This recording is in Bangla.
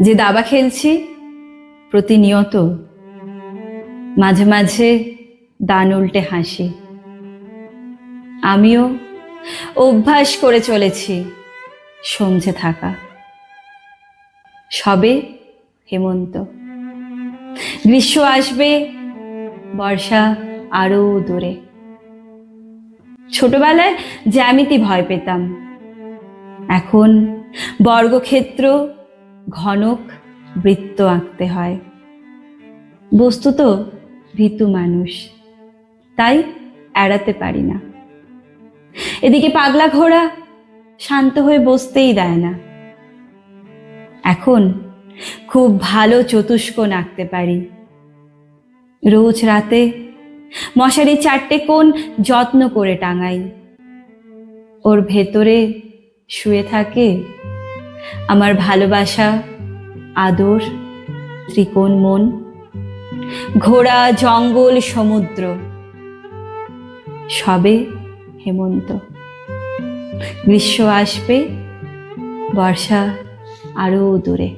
যে দাবা খেলছি প্রতিনিয়ত, মাঝে মাঝে দান উল্টে হাসি। আমিও অভ্যাস করে চলেছি সমঝে থাকা। সবে হেমন্ত, গ্রীষ্ম আসবে, বর্ষা আরো দূরে। ছোটবেলায় জ্যামিতি ভয় পেতাম, এখন বর্গক্ষেত্র, ঘনক, বৃত্ত আঁকতে হয়। বস্তুত ভীতু মানুষ, তাই এড়াতে পারি না। এদিকে পাগলা ঘোড়া শান্ত হয়ে বসতেই দেয় না। এখন খুব ভালো চতুষ্কোণ আঁকতে পারি। রোজ রাতে মশারি 4টে কোণ যত্ন করে টাঙাই। ওর ভেতরে শুয়ে থাকে আমার ভালোবাসা, আদর, ত্রিকোণ মন, ঘোড়া, জঙ্গল, সমুদ্র। সবে হেমন্ত, গ্রীষ্ম আসবে, বর্ষা আরো দূরে।